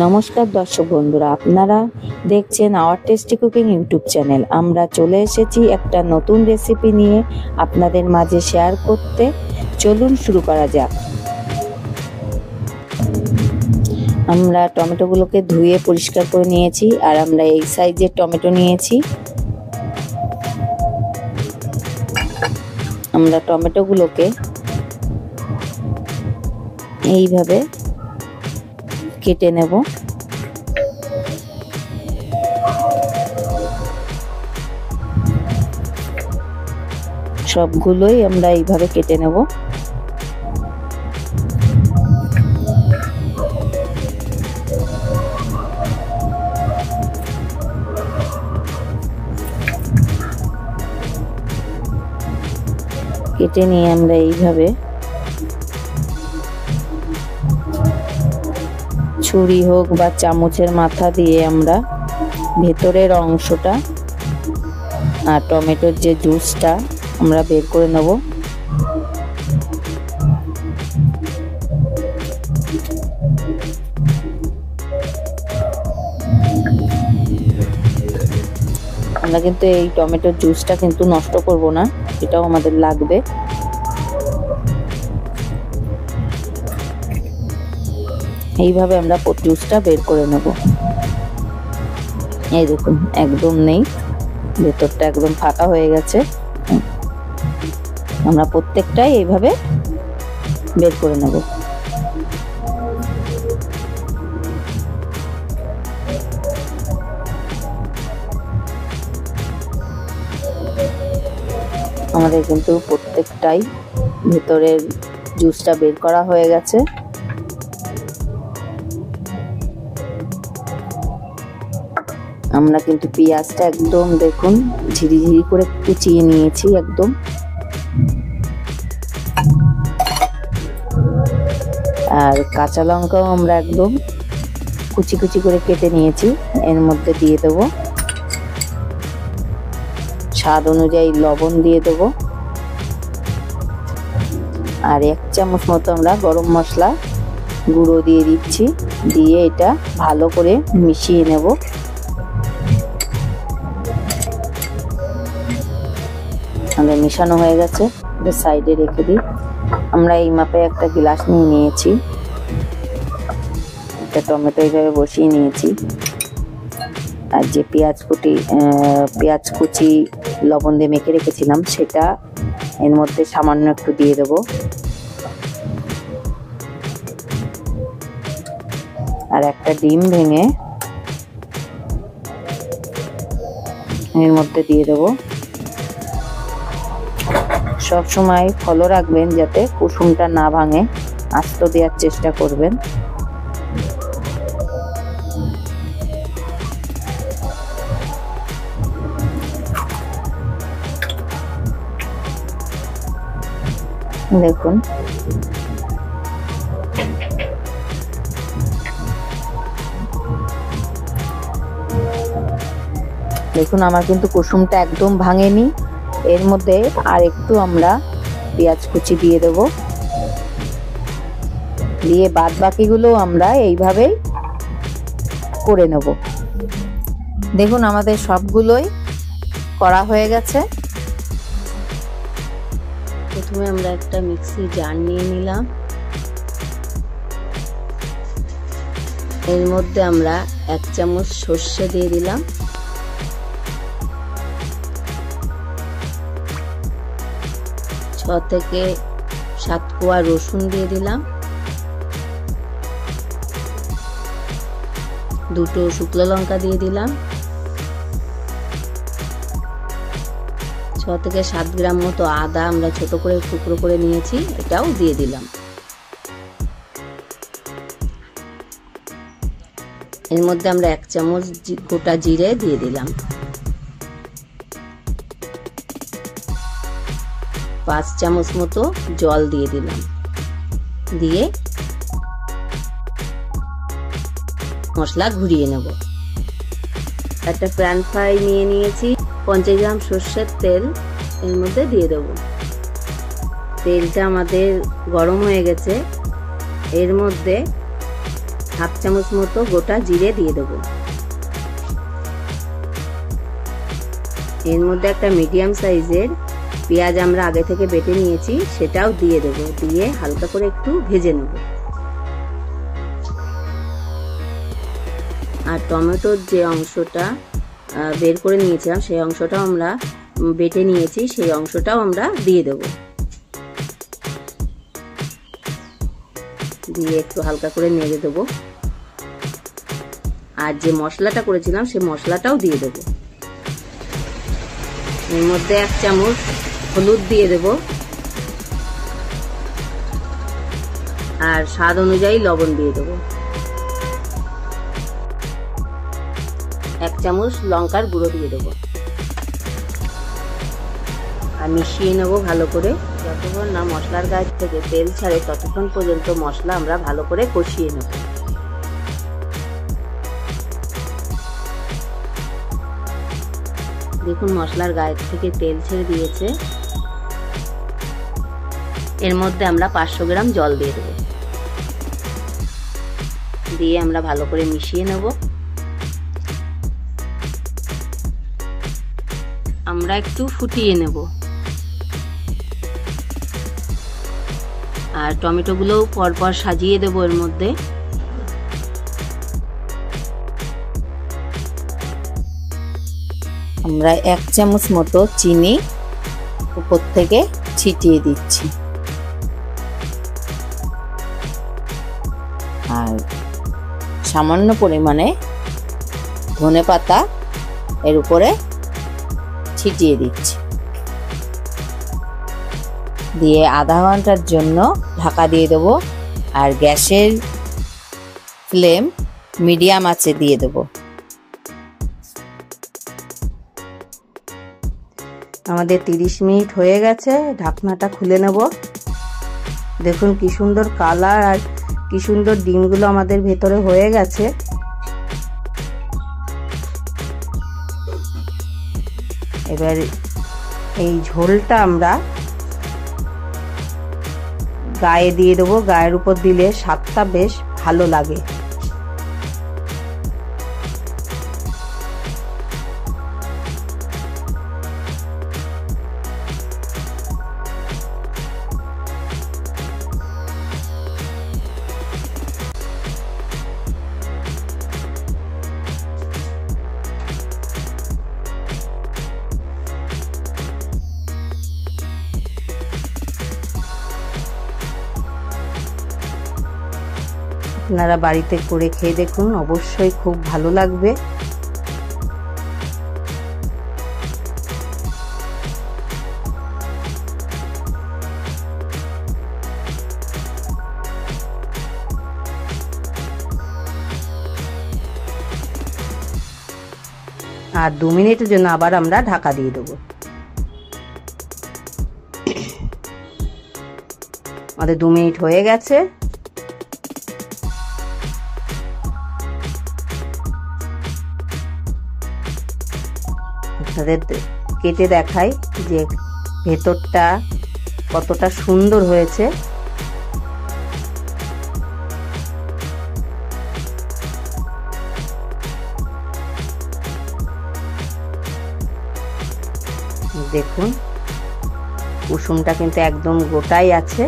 নমস্কার দর্শক বন্ধুরা, আপনারা দেখছেন hour tasty cooking YouTube channel. আমরা চলে এসেছি একটা নতুন রেসিপি নিয়ে আপনাদের মাঝে শেয়ার করতে। চলুন শুরু করা যাক। আমরা টমেটোগুলোকে ধুয়ে পরিষ্কার করে নিয়েছি, আর আমরা এই সাইজের টমেটো নিয়েছি। আমরা টমেটোগুলোকে এইভাবে কেটে নেব। সবগুলোই আমরা এইভাবে কেটে নেব। কেটে নিয়ে আমরা এইভাবে ছুরি হোক বা চামচের মাথা দিয়ে আমরা ভেতরের অংশটা আর টমেটোর যে জুসটা আমরা বের করে নেব। আমরা কিন্তু এই টমেটোর জুসটা কিন্তু নষ্ট করব না, এটাও আমাদের লাগবে। এইভাবে আমরা জুসটা বের করে নেব। এই দেখুন, একদম নেই, ভেতরটা একদম ফাঁকা হয়ে গেছে। আমরা প্রত্যেকটাই এইভাবে বের করে নেব। আমাদের কিন্তু প্রত্যেকটাই ভেতরের জুসটা বের করা হয়ে গেছে। আমরা কিন্তু পেঁয়াজটা একদম দেখুন ঝিরিঝিরি করে কুচিয়ে নিয়েছি একদম। আর কাঁচা লঙ্কাও আমরা একদম কুচি কুচি করে কেটে নিয়েছি। এর মধ্যে দিয়ে দেব স্বাদ অনুযায়ী লবণ দিয়ে দেব, আর 1 চামচ মতো আমরা গরম মশলা গুঁড়ো দিয়ে দিচ্ছি। দিয়ে এটা ভালো করে মিশিয়ে নেব। আমাদের মিশানো হয়ে গেছে, এটা সাইডে রেখে দিই। আমরা এই মাপে একটা গ্লাস নিয়ে নিয়েছি, একটা টমেটো এইভাবে বসিয়ে নিয়েছি, আর যে পেঁয়াজ কুচি লবণ দিয়ে মেখে রেখেছিলাম সেটা এর মধ্যে সামান্য একটু দিয়ে দেব। আর একটা ডিম ভেঙে এর মধ্যে দিয়ে দেব। সব সময় ফলো রাখবেন যাতে কুসুমটা না ভাঙে, আস্ত দেওয়ার চেষ্টা করবেন। দেখুন দেখুন আমার কিন্তু কুসুমটা একদম ভাঙেনি। এর মধ্যে আর একটু আমরা পেঁয়াজ কুচি দিয়ে দেব, দিয়ে বাদ বাকিগুলো আমরা এইভাবেই করে নেব। দেখুন আমাদের সবগুলোই করা হয়ে গেছে। প্রথমে আমরা একটা মিক্সি জার নিয়ে নিলাম। এর মধ্যে আমরা 1 চামচ সর্ষে দিয়ে দিলাম, 6 থেকে 7 কোয়া রসুন দিয়ে দিলাম, 2টো শুকনো লঙ্কা দিয়ে দিলাম, 6 থেকে 7 গ্রাম মতো আদা আমরা ছোট করে টুকরো করে নিয়েছি, এটাও দিয়ে দিলাম। এর মধ্যে আমরা 1 চামচ গোটা জিরে দিয়ে দিলাম, 5 চামচ মতো জল দিয়ে দিলাম। দিয়ে মশলা ঘুরিয়ে নেব। একটা প্যান ফ্রাই নিয়ে নিয়েছি, 50 গ্রাম সর্ষের তেল এর মধ্যে দিয়ে দেব। তেলটা আমাদের গরম হয়ে গেছে, এর মধ্যে হাফ চামচ মতো গোটা জিরে দিয়ে দেবো। এর মধ্যে একটা মিডিয়াম সাইজের পেঁয়াজ আমরা আগে থেকে বেটে নিয়েছি, সেটাও দিয়ে দেব। দিয়ে হালকা করে একটু ভেজে নেব। আর টমেটোর যে অংশটা বের করে নিয়েছিলাম সেই অংশটাও আমরা বেটে নিয়েছি, সেই অংশটাও আমরা দিয়ে দেব। দিয়ে একটু হালকা করে নেড়ে দেব। আর যে মশলাটা করেছিলাম সেই মশলাটাও দিয়ে দেব। এর মধ্যে 1 চামচ হলুদ দিয়ে দেব আর স্বাদ অনুযায়ী লবণ দিয়ে দেব। 1 চামচ লঙ্কার গুঁড়ো দিয়ে দেব আর মিশিয়ে নেব ভালো করে। যতক্ষণ না মশলার গায়ে থেকে তেল ছাড়ে ততক্ষণ পর্যন্ত মশলা আমরা ভালো করে কষিয়ে নেব। দেখুন মশলার গায়ে থেকে তেল ছেড়ে দিয়েছে। এর মধ্যে আমরা 500 গ্রাম জল দিয়ে দেব। দিয়ে আমরা ভালো করে মিশিয়ে নেব। আমরা একটু ফুটিয়ে নেব। আর টমেটোগুলোও পরপর সাজিয়ে দেব এর মধ্যে। আমরা 1 চামচ মতো চিনি উপর থেকে ছিটিয়ে দিচ্ছি আর সামান্য পরিমাণে ধনেপাতা এর উপরে ছিটিয়ে দিচ্ছি। দিয়ে আধা ঘন্টার জন্য ঢাকা দিয়ে দেব। আর গ্যাসের ফ্লেম মিডিয়াম আঁচে দিয়ে দেব। আমাদের 30 মিনিট হয়ে গেছে, ঢাকনাটা খুলে নেব। দেখুন কি সুন্দর কালার আর কি সুন্দর ডিমগুলো আমাদের ভেতরে হয়ে গেছে। এবার এই ঝোলটা আমরা গায়ে দিয়ে দেবো। গায়ের উপর দিলে স্বাদটা বেশ ভালো লাগে। আপনারা বাড়িতে করে খেয়ে দেখুন, অবশ্যই খুব ভালো লাগবে। আর 2 মিনিটের জন্য আবার আমরা ঢাকা দিয়ে দেবো। আমাদের 2 মিনিট হয়ে গেছে। আপনাদের কেটে দেখাই যে ভেতরটা কতটা সুন্দর হয়েছে। দেখুন কুসুমটা কিন্তু একদম গোটাই আছে।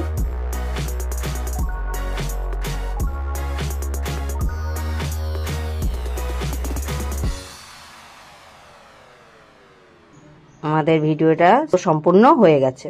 আমাদের ভিডিওটা সম্পূর্ণ হয়ে গেছে।